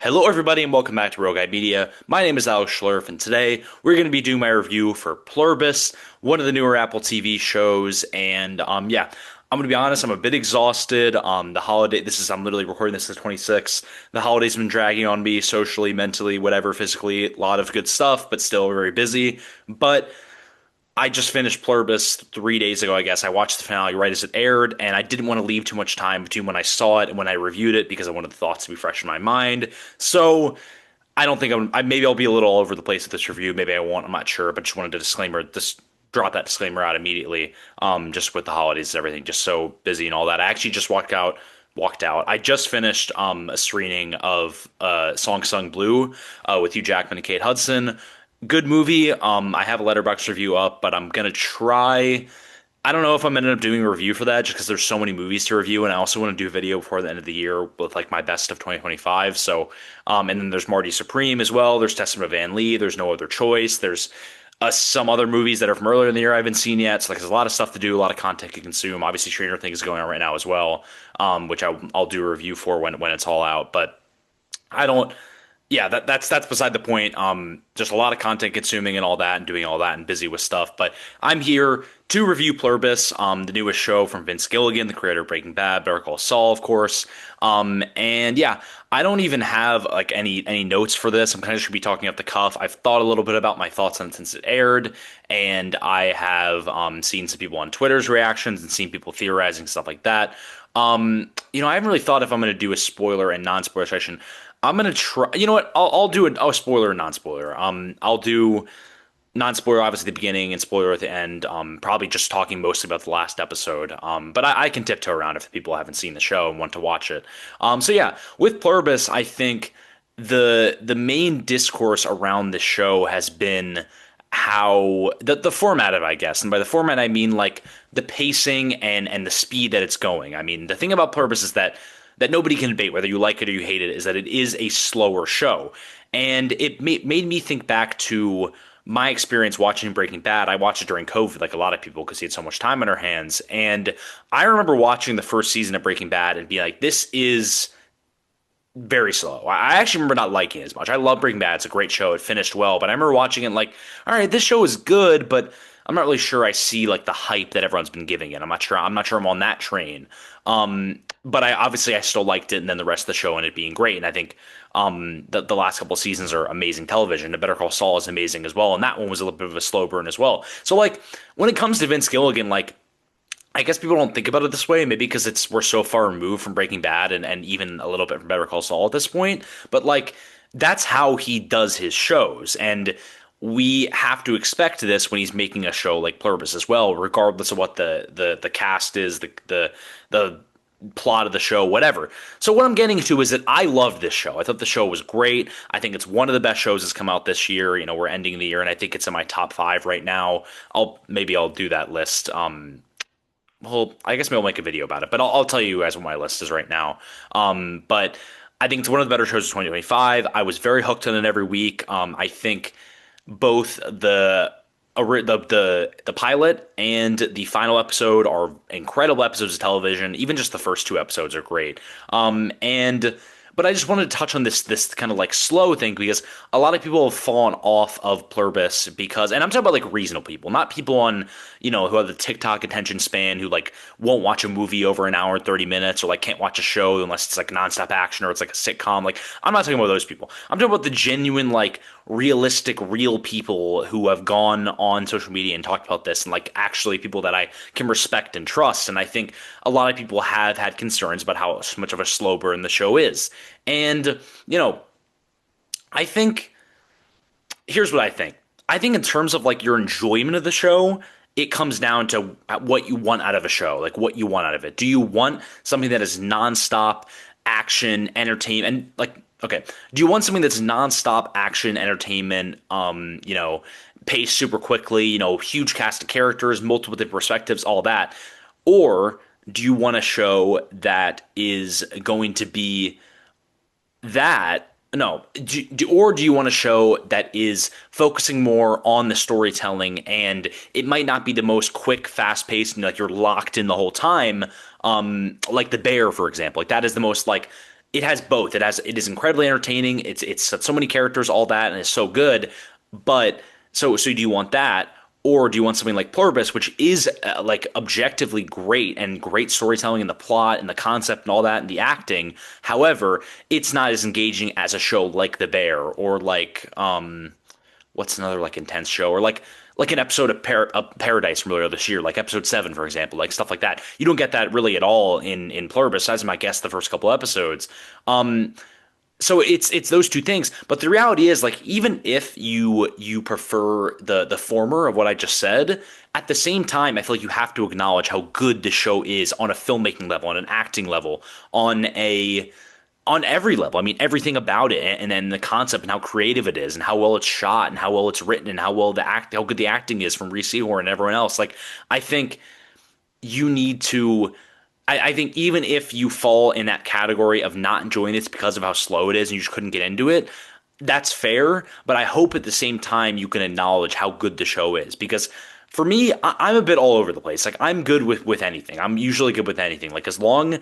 Hello, everybody, and welcome back to Rogue Media. My name is Alex Schlerf, and today we're going to be doing my review for Pluribus, one of the newer Apple TV shows. And yeah, I'm going to be honest, I'm a bit exhausted. I'm literally recording this the 26th. The holidays have been dragging on me socially, mentally, whatever, physically. A lot of good stuff, but still very busy. But I just finished Pluribus 3 days ago, I guess. I watched the finale right as it aired, and I didn't want to leave too much time between when I saw it and when I reviewed it because I wanted the thoughts to be fresh in my mind. So I don't think maybe I'll be a little all over the place with this review. Maybe I won't. I'm not sure, but just wanted to just drop that disclaimer out immediately. Just with the holidays and everything, just so busy and all that. I actually just walked out. I just finished a screening of Song Sung Blue with Hugh Jackman and Kate Hudson. Good movie. I have a Letterboxd review up, but I'm gonna try. I don't know if I'm ended up doing a review for that just because there's so many movies to review, and I also want to do a video before the end of the year with like my best of 2025. So, and then there's Marty Supreme as well. There's Testament of Van Lee. There's No Other Choice. There's some other movies that are from earlier in the year I haven't seen yet. So like, there's a lot of stuff to do, a lot of content to consume. Obviously, Stranger Things is going on right now as well, which I'll do a review for when it's all out. But I don't. Yeah, that's beside the point. Just a lot of content consuming and all that, and doing all that, and busy with stuff. But I'm here to review Pluribus, the newest show from Vince Gilligan, the creator of Breaking Bad, Better Call Saul, of course. And yeah, I don't even have like any notes for this. I'm kind of just gonna be talking off the cuff. I've thought a little bit about my thoughts on it since it aired, and I have seen some people on Twitter's reactions and seen people theorizing stuff like that. I haven't really thought if I'm going to do a spoiler and non-spoiler section. I'm gonna try. You know what? I'll do it. Oh, spoiler and non-spoiler. I'll do non-spoiler obviously at the beginning and spoiler at the end. Probably just talking mostly about the last episode. But I can tiptoe around if people haven't seen the show and want to watch it. So yeah, with Pluribus, I think the main discourse around the show has been how the format of it, I guess. And by the format I mean like the pacing and the speed that it's going. I mean, the thing about Pluribus is that nobody can debate whether you like it or you hate it, is that it is a slower show. And it made me think back to my experience watching Breaking Bad. I watched it during COVID, like a lot of people, because he had so much time on our hands. And I remember watching the first season of Breaking Bad and be like, this is very slow. I actually remember not liking it as much. I love Breaking Bad. It's a great show. It finished well, but I remember watching it like, all right, this show is good, but I'm not really sure I see like the hype that everyone's been giving it. I'm not sure. I'm not sure I'm on that train. But I still liked it, and then the rest of the show ended up being great. And I think the last couple of seasons are amazing television. The Better Call Saul is amazing as well, and that one was a little bit of a slow burn as well. So like when it comes to Vince Gilligan, like I guess people don't think about it this way, maybe because we're so far removed from Breaking Bad and even a little bit from Better Call Saul at this point. But like that's how he does his shows, and we have to expect this when he's making a show like Pluribus as well, regardless of what the cast is, the plot of the show, whatever. So what I'm getting to is that I loved this show. I thought the show was great. I think it's one of the best shows that's come out this year. You know, we're ending the year, and I think it's in my top five right now. I'll do that list. Well, I guess maybe I'll make a video about it, but I'll tell you guys what my list is right now. But I think it's one of the better shows of 2025. I was very hooked on it every week. I think both the pilot and the final episode are incredible episodes of television. Even just the first two episodes are great. And but I just wanted to touch on this kind of like slow thing because a lot of people have fallen off of Pluribus because, and I'm talking about like reasonable people, not people on, who have the TikTok attention span who like won't watch a movie over an hour and 30 minutes or like can't watch a show unless it's like nonstop action or it's like a sitcom. Like I'm not talking about those people. I'm talking about the genuine, like realistic, real people who have gone on social media and talked about this and like actually people that I can respect and trust. And I think a lot of people have had concerns about how much of a slow burn the show is. And, I think here's what I think. I think in terms of like your enjoyment of the show, it comes down to what you want out of a show, like what you want out of it. Do you want something that is nonstop action, entertainment, and like, okay, do you want something that's nonstop action, entertainment, paced super quickly, huge cast of characters, multiple different perspectives, all that? Or do you want a show that is going to be that no or do you want a show that is focusing more on the storytelling and it might not be the most quick fast paced and like you're locked in the whole time like The Bear, for example, like that is the most like it has both. It is incredibly entertaining. It's got so many characters, all that, and it's so good. But so do you want that, or do you want something like Pluribus, which is like objectively great and great storytelling and the plot and the concept and all that and the acting. However, it's not as engaging as a show like The Bear or like what's another like intense show or like an episode of Paradise from earlier this year, like episode 7, for example, like stuff like that. You don't get that really at all in Pluribus, as my guess the first couple episodes. So it's those two things, but the reality is like even if you prefer the former of what I just said, at the same time I feel like you have to acknowledge how good the show is on a filmmaking level, on an acting level, on every level. I mean, everything about it, and then the concept and how creative it is, and how well it's shot, and how well it's written, and how good the acting is from Reese Sehorn and everyone else. Like, I think you need to. I think even if you fall in that category of not enjoying this because of how slow it is and you just couldn't get into it, that's fair. But I hope at the same time you can acknowledge how good the show is because. For me, I'm a bit all over the place. Like I'm good with anything. I'm usually good with anything. Like as long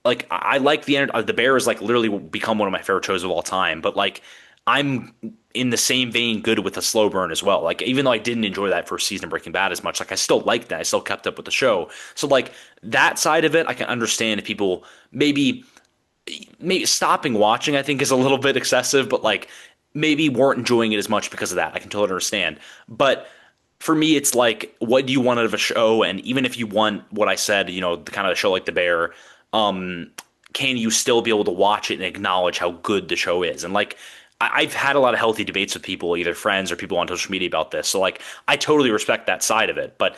like I like the Bear is like literally become one of my favorite shows of all time. But like I'm in the same vein good with the slow burn as well. Like even though I didn't enjoy that first season of Breaking Bad as much, like I still liked that. I still kept up with the show. So like that side of it, I can understand if people maybe stopping watching. I think is a little bit excessive, but like maybe weren't enjoying it as much because of that. I can totally understand, but for me, it's like, what do you want out of a show? And even if you want what I said, the kind of a show like The Bear, um, can you still be able to watch it and acknowledge how good the show is? And like, I've had a lot of healthy debates with people, either friends or people on social media about this. So like, I totally respect that side of it. But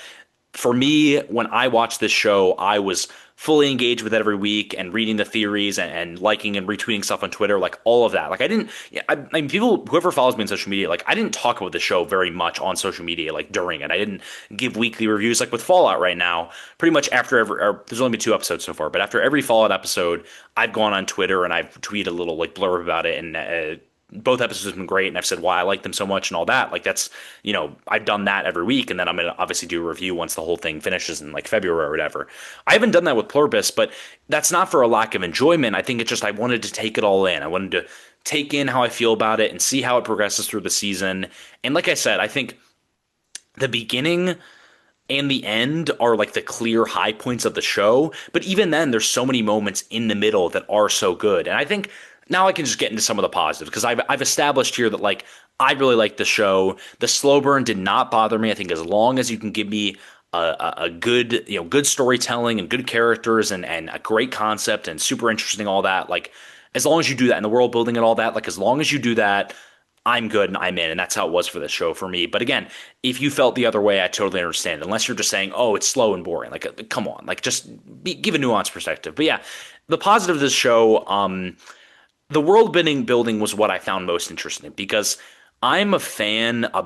for me, when I watched this show, I was fully engaged with it every week and reading the theories and liking and retweeting stuff on Twitter, like all of that. Like I didn't, yeah, I mean, people, whoever follows me on social media, like I didn't talk about the show very much on social media, like during it. I didn't give weekly reviews like with Fallout right now. Pretty much after every, or there's only been 2 episodes so far, but after every Fallout episode, I've gone on Twitter and I've tweeted a little like blurb about it and both episodes have been great and I've said why I like them so much and all that. Like that's, I've done that every week and then I'm going to obviously do a review once the whole thing finishes in like February or whatever. I haven't done that with Pluribus, but that's not for a lack of enjoyment. I think it's just I wanted to take it all in. I wanted to take in how I feel about it and see how it progresses through the season. And like I said, I think the beginning and the end are like the clear high points of the show. But even then, there's so many moments in the middle that are so good. And I think now I can just get into some of the positives because I've established here that like I really like the show. The slow burn did not bother me. I think as long as you can give me a good good storytelling and good characters and a great concept and super interesting all that like as long as you do that and the world building and all that like as long as you do that I'm good and I'm in. And that's how it was for this show for me. But again, if you felt the other way, I totally understand. Unless you're just saying, oh, it's slow and boring. Like, come on. Like, just give a nuanced perspective. But yeah, the positive of this show, the world building was what I found most interesting because I'm a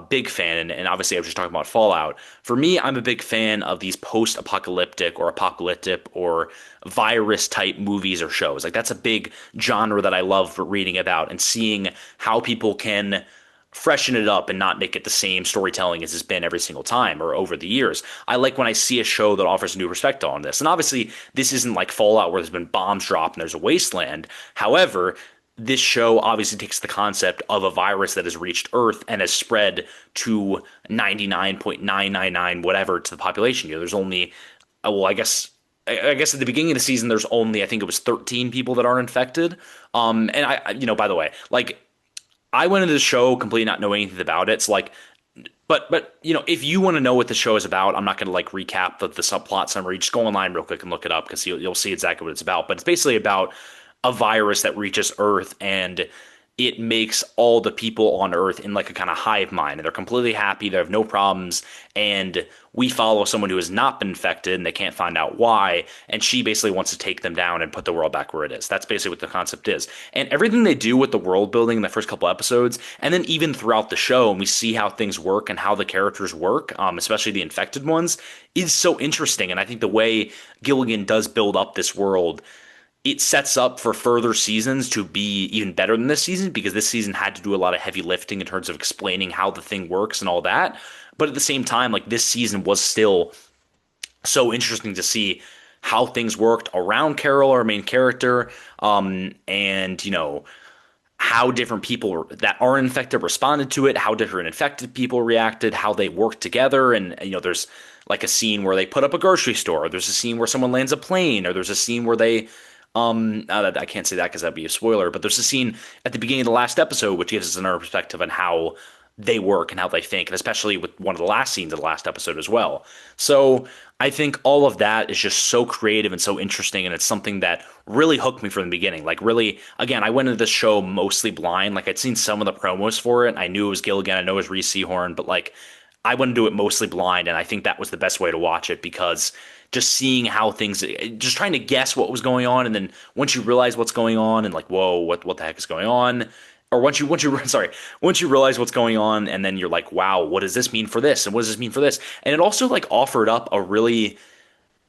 big fan, and obviously I was just talking about Fallout. For me, I'm a big fan of these post-apocalyptic or apocalyptic or virus type movies or shows. Like that's a big genre that I love reading about and seeing how people can freshen it up and not make it the same storytelling as it's been every single time or over the years. I like when I see a show that offers a new perspective on this. And obviously, this isn't like Fallout where there's been bombs dropped and there's a wasteland. However, this show obviously takes the concept of a virus that has reached Earth and has spread to 99.999 whatever to the population. There's only, well, I guess at the beginning of the season, there's only, I think it was 13 people that aren't infected. And by the way, like I went into the show completely not knowing anything about it. So like, but if you want to know what the show is about, I'm not going to like recap the subplot summary. Just go online real quick and look it up because you'll see exactly what it's about. But it's basically about a virus that reaches Earth and it makes all the people on Earth in like a kind of hive mind and they're completely happy. They have no problems. And we follow someone who has not been infected and they can't find out why. And she basically wants to take them down and put the world back where it is. That's basically what the concept is. And everything they do with the world building in the first couple episodes, and then even throughout the show, and we see how things work and how the characters work, especially the infected ones, is so interesting. And I think the way Gilligan does build up this world, it sets up for further seasons to be even better than this season because this season had to do a lot of heavy lifting in terms of explaining how the thing works and all that. But at the same time, like this season was still so interesting to see how things worked around Carol, our main character, and how different people that aren't infected responded to it, how different infected people reacted, how they worked together. And, there's like a scene where they put up a grocery store, or there's a scene where someone lands a plane, or there's a scene where they, I can't say that because that'd be a spoiler, but there's a scene at the beginning of the last episode which gives us another perspective on how they work and how they think, and especially with one of the last scenes of the last episode as well. So I think all of that is just so creative and so interesting, and it's something that really hooked me from the beginning. Like, really, again, I went into this show mostly blind. Like, I'd seen some of the promos for it. I knew it was Gilligan. I know it was Reese Seahorn, but like, I went into it mostly blind, and I think that was the best way to watch it because just seeing how things, just trying to guess what was going on, and then once you realize what's going on, and like, whoa, what the heck is going on? Or once you realize what's going on, and then you're like, wow, what does this mean for this, and what does this mean for this? And it also like offered up a really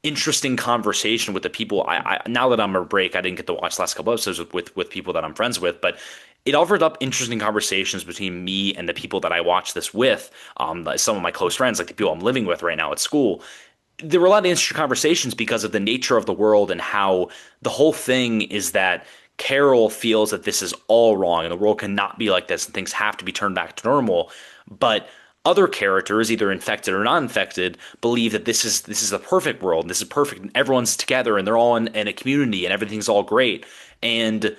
interesting conversation with the people. I now that I'm on a break, I didn't get to watch the last couple episodes with people that I'm friends with, but it offered up interesting conversations between me and the people that I watch this with. Like some of my close friends, like the people I'm living with right now at school. There were a lot of interesting conversations because of the nature of the world and how the whole thing is that Carol feels that this is all wrong and the world cannot be like this and things have to be turned back to normal. But other characters, either infected or not infected, believe that this is the perfect world. This is perfect, and everyone's together, and they're all in a community, and everything's all great. And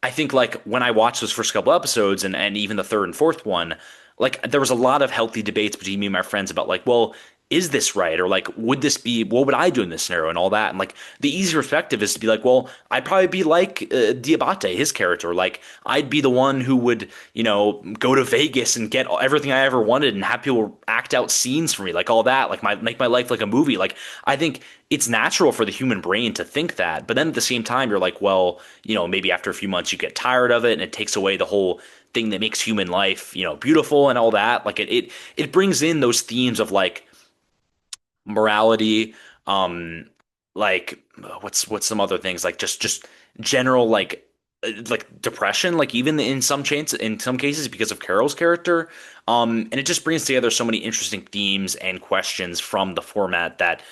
I think like when I watched those first couple episodes, and even the third and fourth one, like there was a lot of healthy debates between me and my friends about like, well, is this right? Or like, would this be, what would I do in this scenario and all that? And like the easy perspective is to be like, well, I'd probably be like Diabate, his character. Like I'd be the one who would, go to Vegas and get everything I ever wanted and have people act out scenes for me, like all that, like make my life like a movie. Like I think it's natural for the human brain to think that. But then at the same time, you're like, well, maybe after a few months you get tired of it and it takes away the whole thing that makes human life, beautiful and all that. Like it brings in those themes of like morality, like what's some other things like just general like depression, like even in some cases because of Carol's character, and it just brings together so many interesting themes and questions from the format that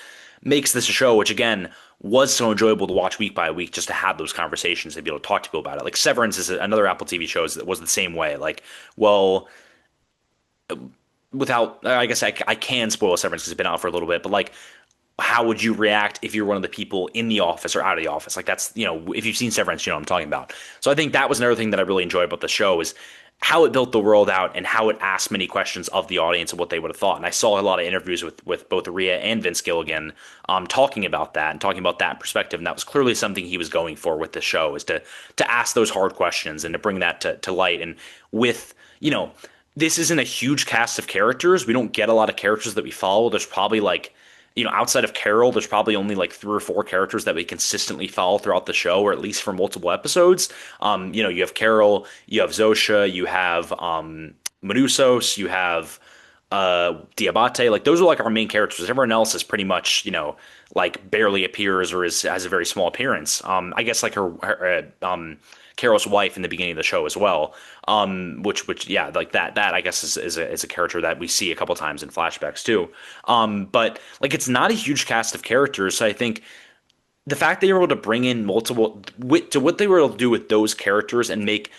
makes this a show, which again was so enjoyable to watch week by week, just to have those conversations and be able to talk to people about it. Like Severance is another Apple TV show that was the same way. Like, well, without I guess I can spoil Severance because it's been out for a little bit, but like how would you react if you're one of the people in the office or out of the office? Like that's, if you've seen Severance, you know what I'm talking about. So I think that was another thing that I really enjoyed about the show is how it built the world out and how it asked many questions of the audience and what they would have thought. And I saw a lot of interviews with both Rhea and Vince Gilligan talking about that and talking about that perspective. And that was clearly something he was going for with the show, is to ask those hard questions and to bring that to light. And with, this isn't a huge cast of characters. We don't get a lot of characters that we follow. There's probably like, outside of Carol, there's probably only like three or four characters that we consistently follow throughout the show, or at least for multiple episodes. You have Carol, you have Zosha, you have Medusos, you have Diabate. Like those are like our main characters. Everyone else is pretty much, like barely appears or has a very small appearance. I guess like her Carol's wife in the beginning of the show as well. Which yeah, like that I guess is a character that we see a couple times in flashbacks too. But like it's not a huge cast of characters. So I think the fact they were able to bring in multiple to what they were able to do with those characters and make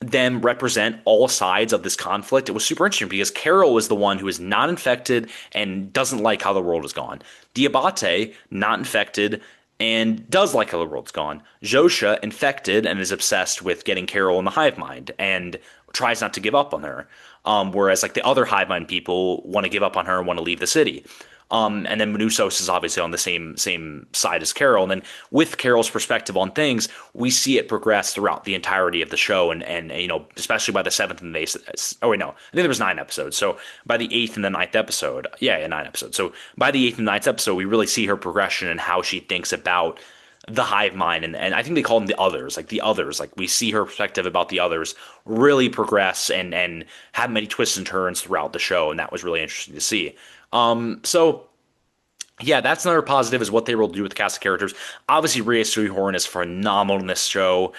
them represent all sides of this conflict, it was super interesting because Carol is the one who is not infected and doesn't like how the world is gone. Diabate, not infected and does like how the world's gone. Zosha, infected and is obsessed with getting Carol in the hive mind and tries not to give up on her. Whereas like the other hive mind people want to give up on her and want to leave the city. And then Medusos is obviously on the same side as Carol. And then with Carol's perspective on things, we see it progress throughout the entirety of the show. And especially by the seventh and the eighth. Oh, wait, no. I think there was 9 episodes. So by the eighth and the ninth episode, yeah, 9 episodes. So by the eighth and ninth episode, we really see her progression and how she thinks about the hive mind. And I think they call them the others. Like we see her perspective about the others really progress and have many twists and turns throughout the show. And that was really interesting to see. So yeah, that's another positive is what they will do with the cast of characters. Obviously, Rhea Seehorn is phenomenal in this show,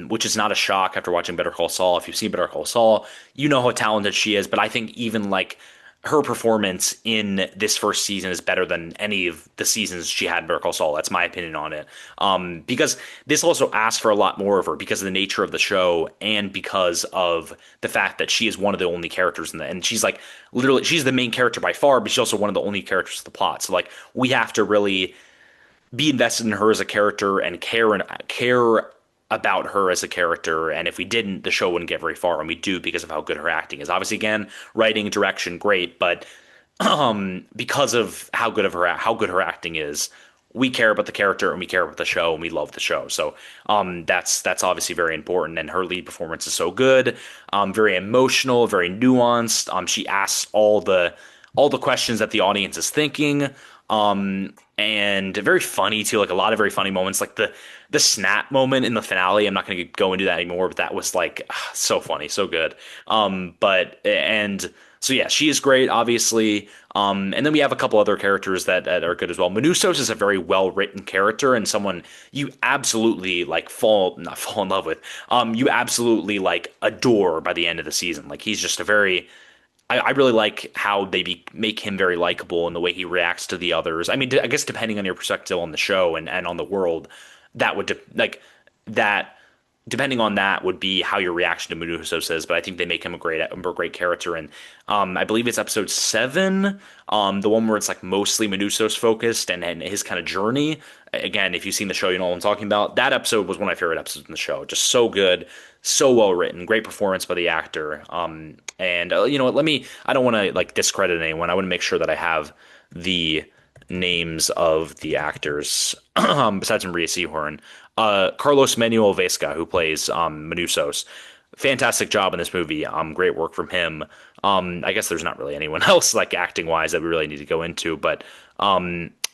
which is not a shock after watching Better Call Saul. If you've seen Better Call Saul, you know how talented she is. But I think even like her performance in this first season is better than any of the seasons she had in Better Call Saul. That's my opinion on it. Because this also asks for a lot more of her because of the nature of the show and because of the fact that she is one of the only characters in the, and she's like literally, she's the main character by far, but she's also one of the only characters of the plot. So like we have to really be invested in her as a character and care about her as a character. And if we didn't, the show wouldn't get very far. And we do because of how good her acting is. Obviously, again, writing, direction, great, but because of how good her acting is, we care about the character and we care about the show and we love the show. So that's obviously very important. And her lead performance is so good, very emotional, very nuanced. She asks all the questions that the audience is thinking. And very funny too, like a lot of very funny moments, like the snap moment in the finale. I'm not going to go into that anymore, but that was like so funny, so good. But and so yeah, she is great, obviously. And then we have a couple other characters that are good as well. Manusos is a very well written character and someone you absolutely like not fall in love with. You absolutely like adore by the end of the season. Like he's just a very I really like how make him very likable and the way he reacts to the others. I mean, I guess depending on your perspective on the show and on the world, that would that depending on that would be how your reaction to Medusa is. But I think they make him a great character. And I believe it's episode 7, the one where it's like mostly Medusa's focused and his kind of journey. Again, if you've seen the show, you know what I'm talking about. That episode was one of my favorite episodes in the show. Just so good, so well written, great performance by the actor. And you know what? I don't want to like discredit anyone. I want to make sure that I have the names of the actors besides Maria Seahorn. Carlos Manuel Vesca, who plays Menusos. Fantastic job in this movie. Great work from him. I guess there's not really anyone else like acting wise that we really need to go into, but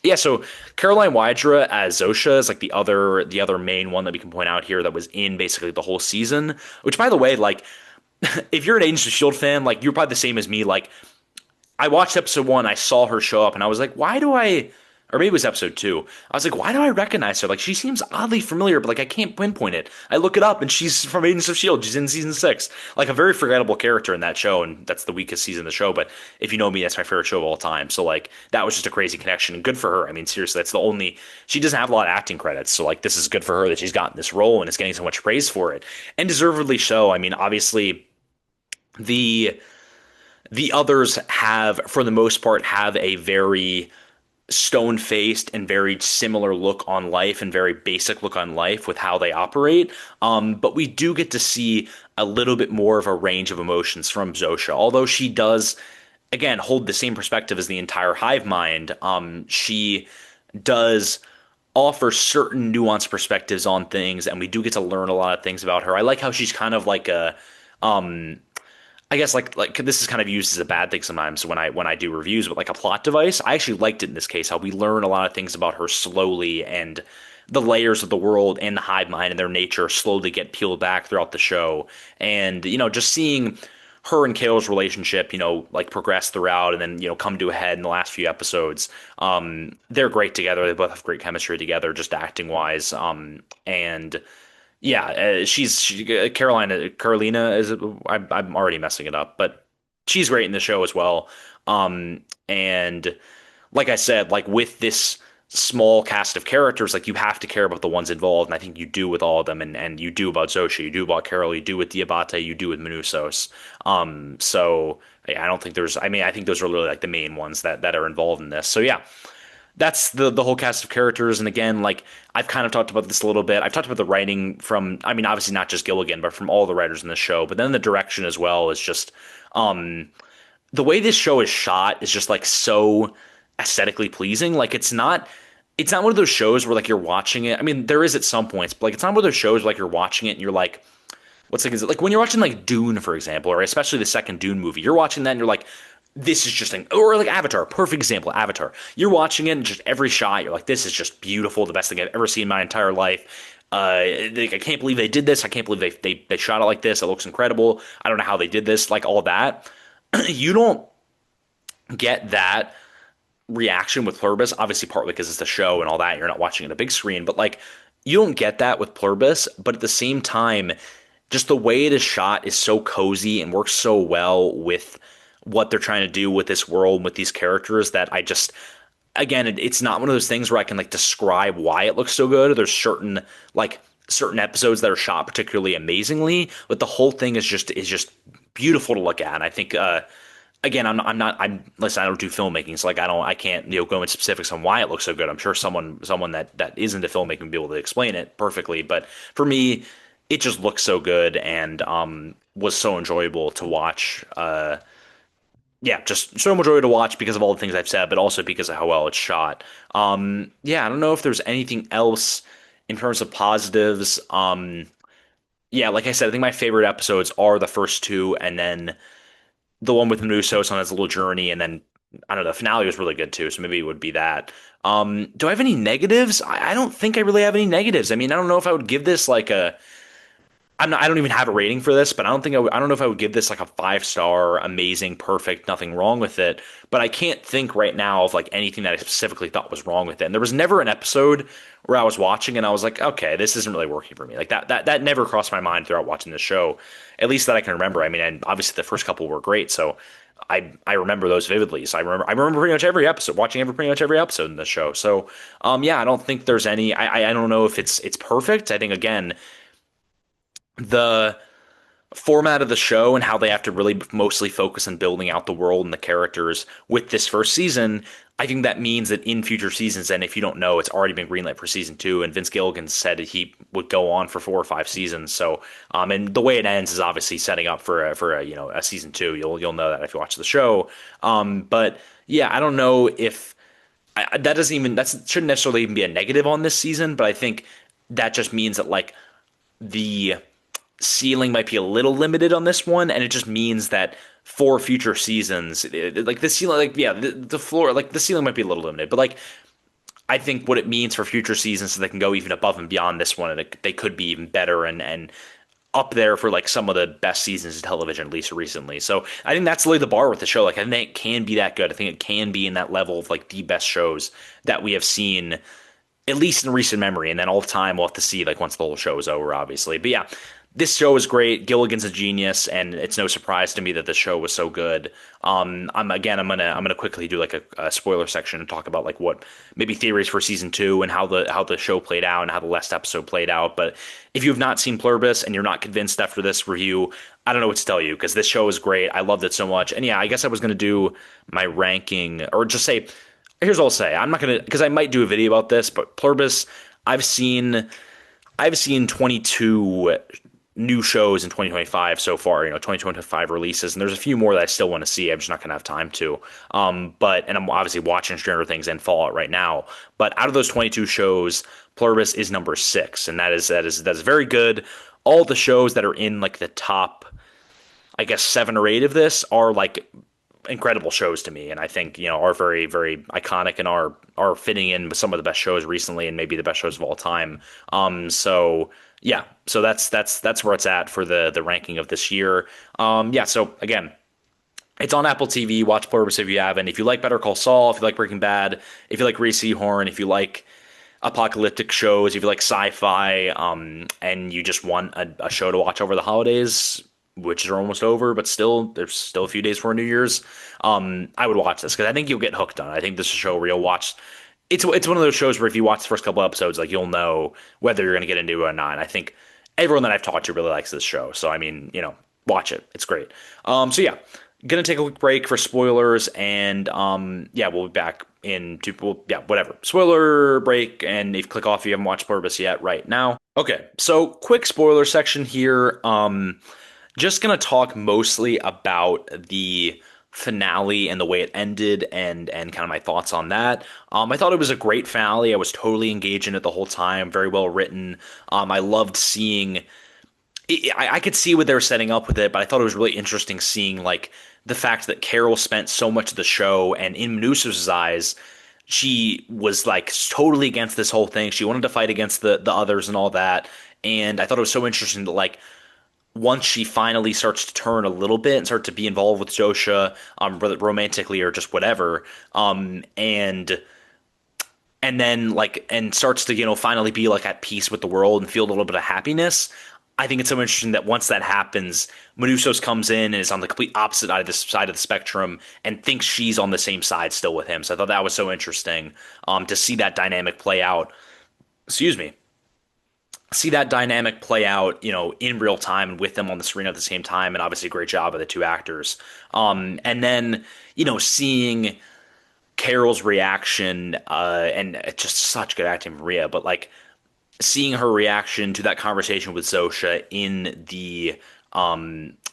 yeah. So Caroline Wydra as Zosha is like the other main one that we can point out here that was in basically the whole season. Which, by the way, like if you're an Agents of Shield fan, like you're probably the same as me. Like I watched episode 1, I saw her show up, and I was like, why do I? Or maybe it was episode 2. I was like, why do I recognize her? Like, she seems oddly familiar, but like I can't pinpoint it. I look it up, and she's from Agents of Shield. She's in season 6. Like a very forgettable character in that show, and that's the weakest season of the show. But if you know me, that's my favorite show of all time. So like that was just a crazy connection, and good for her. I mean, seriously, that's the only. She doesn't have a lot of acting credits, so like this is good for her that she's gotten this role and is getting so much praise for it, and deservedly so. I mean, obviously the the others have, for the most part, have a very stone-faced and very similar look on life and very basic look on life with how they operate. But we do get to see a little bit more of a range of emotions from Zosha. Although she does, again, hold the same perspective as the entire hive mind, she does offer certain nuanced perspectives on things, and we do get to learn a lot of things about her. I like how she's kind of like a I guess like this is kind of used as a bad thing sometimes when I do reviews, but like a plot device. I actually liked it in this case, how we learn a lot of things about her slowly, and the layers of the world and the hive mind and their nature slowly get peeled back throughout the show. And just seeing her and Kale's relationship, like progress throughout and then, come to a head in the last few episodes. They're great together. They both have great chemistry together, just acting wise. And yeah, Carolina is. I'm already messing it up, but she's great in the show as well. And like I said, like with this small cast of characters, like you have to care about the ones involved, and I think you do with all of them, and you do about Zosha, you do about Carol, you do with Diabate, you do with Manusos. So yeah, I don't think there's. I mean, I think those are really like the main ones that are involved in this. So yeah, that's the whole cast of characters. And again, like I've kind of talked about this a little bit. I've talked about the writing from, I mean, obviously not just Gilligan, but from all the writers in the show. But then the direction as well is just the way this show is shot is just like so aesthetically pleasing. Like it's not one of those shows where like you're watching it. I mean, there is at some points, but like it's not one of those shows where like you're watching it and you're like, what's like, is it like when you're watching like Dune, for example, or especially the second Dune movie, you're watching that and you're like, this is just or like Avatar, perfect example, Avatar. You're watching it and just every shot, you're like, this is just beautiful, the best thing I've ever seen in my entire life. I can't believe they did this. I can't believe they shot it like this. It looks incredible. I don't know how they did this, like all that. You don't get that reaction with Pluribus, obviously partly because it's the show and all that. You're not watching it on a big screen, but like you don't get that with Pluribus. But at the same time, just the way it is shot is so cozy and works so well with what they're trying to do with this world, with these characters, that I just, again, it's not one of those things where I can like describe why it looks so good. There's like certain episodes that are shot particularly amazingly, but the whole thing is just beautiful to look at. And I think again, I'm listen, I don't do filmmaking, so like I can't go into specifics on why it looks so good. I'm sure someone that is into filmmaking will be able to explain it perfectly, but for me, it just looks so good and was so enjoyable to watch. Yeah, just so much joy to watch because of all the things I've said, but also because of how well it's shot. Yeah, I don't know if there's anything else in terms of positives. Yeah, like I said, I think my favorite episodes are the first two, and then the one with Nusos on his little journey, and then I don't know, the finale was really good too, so maybe it would be that. Do I have any negatives? I don't think I really have any negatives. I mean, I don't know if I would give this like a I don't even have a rating for this, but I don't know if I would give this like a 5 star, amazing, perfect, nothing wrong with it. But I can't think right now of like anything that I specifically thought was wrong with it. And there was never an episode where I was watching and I was like, okay, this isn't really working for me. Like that never crossed my mind throughout watching the show, at least that I can remember. I mean, and obviously the first couple were great, so I remember those vividly. So I remember pretty much every episode, watching pretty much every episode in the show. So yeah, I don't think there's any. I don't know if it's perfect. I think again the format of the show and how they have to really mostly focus on building out the world and the characters with this first season, I think that means that in future seasons, and if you don't know, it's already been greenlit for season 2, and Vince Gilligan said he would go on for 4 or 5 seasons. So, and the way it ends is obviously setting up for a a season 2. You'll know that if you watch the show. But yeah, I don't know if that doesn't even that shouldn't necessarily even be a negative on this season, but I think that just means that like the ceiling might be a little limited on this one, and it just means that for future seasons, like the ceiling, like yeah, the floor, like the ceiling might be a little limited, but like I think what it means for future seasons, so they can go even above and beyond this one, and they could be even better and up there for like some of the best seasons of television, at least recently. So I think that's really the bar with the show. Like I think it can be that good. I think it can be in that level of like the best shows that we have seen at least in recent memory, and then all the time we'll have to see like once the whole show is over, obviously. But yeah, this show is great. Gilligan's a genius, and it's no surprise to me that the show was so good. I'm gonna quickly do like a spoiler section and talk about like what maybe theories for season 2 and how the show played out and how the last episode played out. But if you have not seen Pluribus and you're not convinced after this review, I don't know what to tell you because this show is great. I loved it so much. And yeah, I guess I was gonna do my ranking or just say here's what I'll say. I'm not gonna because I might do a video about this, but Pluribus, I've seen I've seen 22 new shows in 2025 so far, 2025 releases, and there's a few more that I still want to see. I'm just not gonna have time to. And I'm obviously watching Stranger Things and Fallout right now. But out of those 22 shows, Pluribus is number 6, and that is very good. All the shows that are in like the top, I guess 7 or 8 of this are like incredible shows to me, and I think are very very iconic and are fitting in with some of the best shows recently and maybe the best shows of all time. So yeah, so that's where it's at for the ranking of this year. Yeah, so again, it's on Apple TV. Watch Pluribus if you haven't. If you like Better Call Saul, if you like Breaking Bad, if you like Reese Horn, if you like apocalyptic shows, if you like sci-fi, and you just want a show to watch over the holidays, which are almost over, but still, there's still a few days for New Year's. I would watch this because I think you'll get hooked on it. I think this is a show where you'll watch. It's one of those shows where if you watch the first couple episodes, like you'll know whether you're going to get into it or not. And I think everyone that I've talked to really likes this show. So I mean, watch it. It's great. So yeah, gonna take a quick break for spoilers, and yeah, we'll be back in yeah, whatever. Spoiler break, and if you click off if you haven't watched Pluribus yet right now. Okay, so quick spoiler section here. Just gonna talk mostly about the finale and the way it ended and kind of my thoughts on that. I thought it was a great finale. I was totally engaged in it the whole time. Very well written. I loved seeing. I could see what they were setting up with it, but I thought it was really interesting seeing like the fact that Carol spent so much of the show, and in Medusa's eyes, she was like totally against this whole thing. She wanted to fight against the others and all that. And I thought it was so interesting that like once she finally starts to turn a little bit and start to be involved with Josha, whether romantically or just whatever, and then like and starts to finally be like at peace with the world and feel a little bit of happiness. I think it's so interesting that once that happens, Manusos comes in and is on the complete opposite side of the spectrum and thinks she's on the same side still with him. So I thought that was so interesting to see that dynamic play out. Excuse me. See that dynamic play out, in real time and with them on the screen at the same time, and obviously a great job of the two actors. And then, seeing Carol's reaction, and it's just such good acting from Rhea, but like seeing her reaction to that conversation with Zosha in the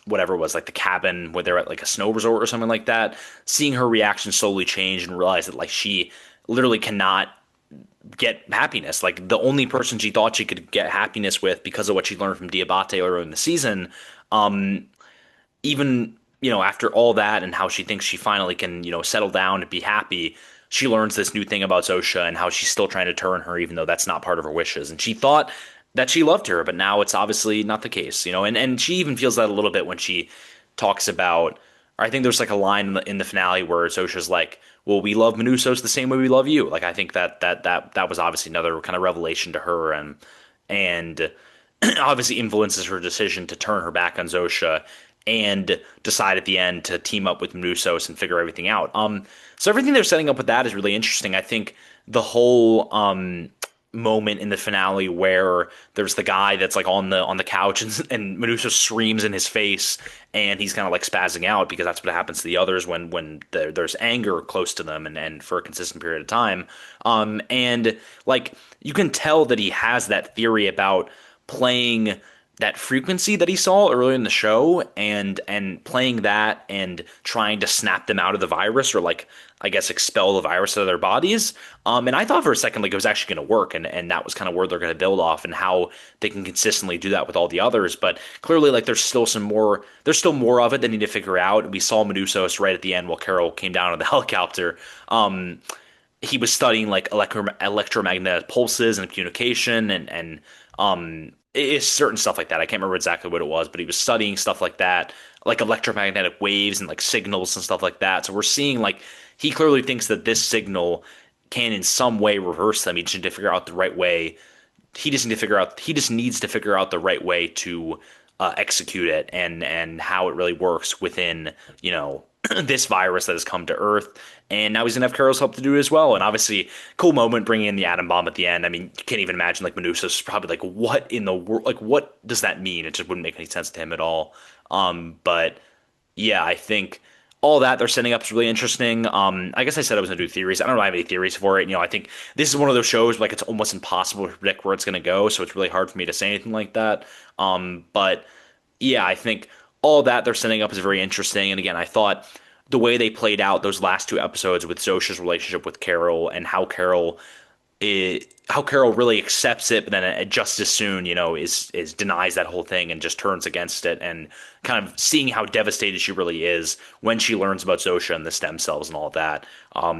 whatever it was, like the cabin where they're at like a snow resort or something like that, seeing her reaction slowly change and realize that like she literally cannot get happiness. Like the only person she thought she could get happiness with because of what she learned from Diabate earlier in the season, um, even after all that and how she thinks she finally can settle down and be happy, she learns this new thing about Zosha and how she's still trying to turn her even though that's not part of her wishes. And she thought that she loved her, but now it's obviously not the case. And she even feels that a little bit when she talks about, or I think there's like a line in the finale where Zosha's like, well, we love Manusos the same way we love you. Like I think that was obviously another kind of revelation to her, and obviously influences her decision to turn her back on Zosha and decide at the end to team up with Manusos and figure everything out. So everything they're setting up with that is really interesting. I think the whole moment in the finale where there's the guy that's like on the couch and Medusa screams in his face and he's kind of like spazzing out because that's what happens to the others when there's anger close to them and for a consistent period of time. And like you can tell that he has that theory about playing that frequency that he saw earlier in the show and playing that and trying to snap them out of the virus or like I guess expel the virus out of their bodies. And I thought for a second like it was actually going to work and that was kind of where they're going to build off and how they can consistently do that with all the others. But clearly like there's still more of it they need to figure out. We saw Medusos right at the end while Carol came down on the helicopter. He was studying like electromagnetic pulses and communication and it's certain stuff like that. I can't remember exactly what it was, but he was studying stuff like that, like electromagnetic waves and like signals and stuff like that. So we're seeing like he clearly thinks that this signal can in some way reverse them. He just needs to figure out the right way. He just needs to figure out the right way to execute it and how it really works within this virus that has come to Earth. And now he's gonna have Carol's help to do it as well. And obviously, cool moment bringing in the atom bomb at the end. I mean, you can't even imagine like Medusa is probably like, what in the world? Like, what does that mean? It just wouldn't make any sense to him at all. But yeah, I think all that they're setting up is really interesting. I guess I said I was gonna do theories. I don't know if I have any theories for it. I think this is one of those shows like it's almost impossible to predict where it's gonna go, so it's really hard for me to say anything like that. But yeah, I think all that they're setting up is very interesting. And again, I thought the way they played out those last two episodes with Zosha's relationship with Carol and how Carol really accepts it, but then just as soon, is denies that whole thing and just turns against it, and kind of seeing how devastated she really is when she learns about Zosha and the stem cells and all of that.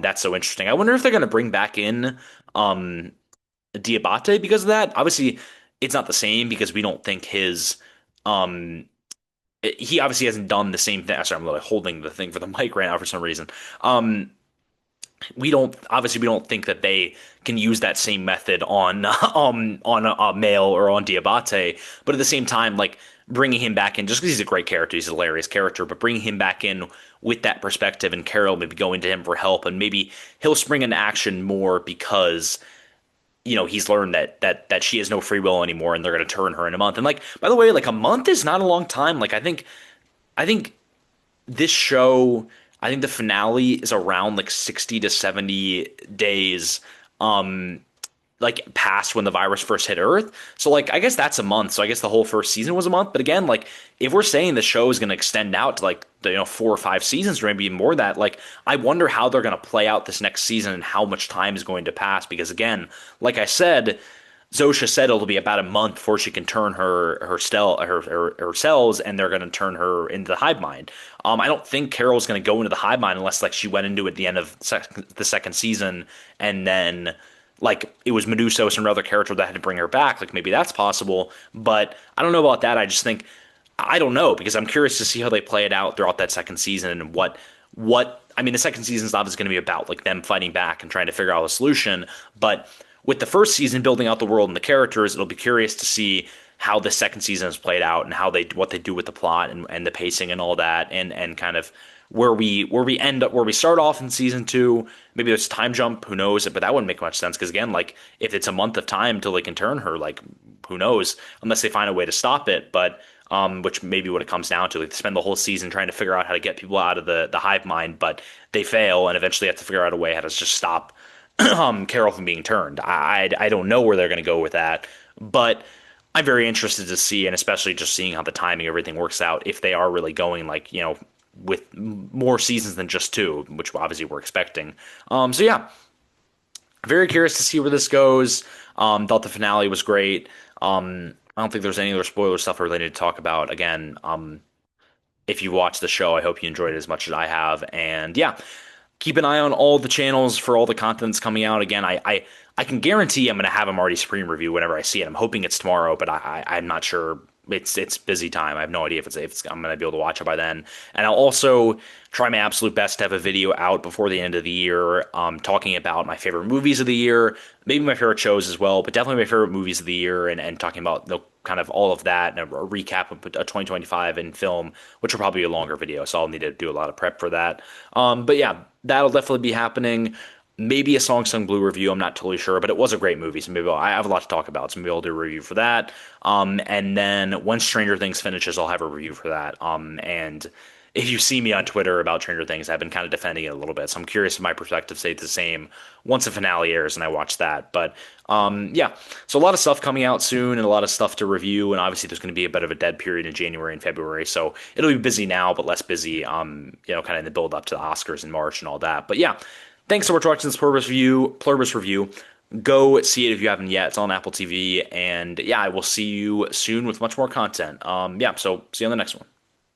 That's so interesting. I wonder if they're going to bring back in Diabate because of that. Obviously, it's not the same because we don't think his he obviously hasn't done the same thing. Sorry, I'm like holding the thing for the mic right now for some reason. We don't think that they can use that same method on a male or on Diabate, but at the same time, like bringing him back in just because he's a great character, he's a hilarious character, but bringing him back in with that perspective and Carol maybe going to him for help and maybe he'll spring into action more because he's learned that she has no free will anymore and they're going to turn her in a month. And like, by the way, like a month is not a long time. Like I think this show, I think the finale is around like 60 to 70 days, like past when the virus first hit Earth. So like, I guess that's a month. So I guess the whole first season was a month. But again, like if we're saying the show is going to extend out to like, 4 or 5 seasons or maybe even more than that, like I wonder how they're going to play out this next season and how much time is going to pass. Because again, like I said, Zosha said it'll be about a month before she can turn her cells, and they're going to turn her into the hive mind. I don't think Carol's going to go into the hive mind unless like she went into it at the end of the second season, and then like it was Medusa or another character that had to bring her back. Like maybe that's possible, but I don't know about that. I just think I don't know because I'm curious to see how they play it out throughout that second season and what. I mean, the second season is obviously going to be about like them fighting back and trying to figure out a solution, but with the first season building out the world and the characters, it'll be curious to see how the second season has played out and how they what they do with the plot and the pacing and all that, and kind of where we end up, where we start off in season two. Maybe there's a time jump, who knows? But that wouldn't make much sense because again, like if it's a month of time till they can turn her, like who knows? Unless they find a way to stop it, but which maybe what it comes down to. Like, they spend the whole season trying to figure out how to get people out of the hive mind, but they fail and eventually have to figure out a way how to just stop Carol from being turned. I don't know where they're going to go with that, but I'm very interested to see, and especially just seeing how the timing, everything works out, if they are really going like, with more seasons than just two, which obviously we're expecting. So yeah, very curious to see where this goes. Thought the finale was great. I don't think there's any other spoiler stuff I really need to talk about. Again, if you watched the show, I hope you enjoyed it as much as I have. And yeah, keep an eye on all the channels for all the content that's coming out. Again, I can guarantee I'm going to have them already screen review whenever I see it. I'm hoping it's tomorrow, but I'm not sure. It's busy time. I have no idea if I'm going to be able to watch it by then. And I'll also try my absolute best to have a video out before the end of the year, talking about my favorite movies of the year, maybe my favorite shows as well, but definitely my favorite movies of the year, and talking about the kind of all of that, and a recap of 2025 in film, which will probably be a longer video, so I'll need to do a lot of prep for that. But yeah, that'll definitely be happening. Maybe a Song Sung Blue review, I'm not totally sure, but it was a great movie, so maybe I have a lot to talk about, so maybe I'll do a review for that. And then when Stranger Things finishes, I'll have a review for that. And if you see me on Twitter about Stranger Things, I've been kind of defending it a little bit, so I'm curious if my perspective stays the same once the finale airs and I watch that. But yeah, so a lot of stuff coming out soon and a lot of stuff to review, and obviously there's going to be a bit of a dead period in January and February, so it'll be busy now, but less busy, kind of in the build up to the Oscars in March and all that. But yeah. Thanks so much for watching this Pluribus review. Go see it if you haven't yet. It's on Apple TV. And yeah, I will see you soon with much more content. Yeah, so see you on the next one.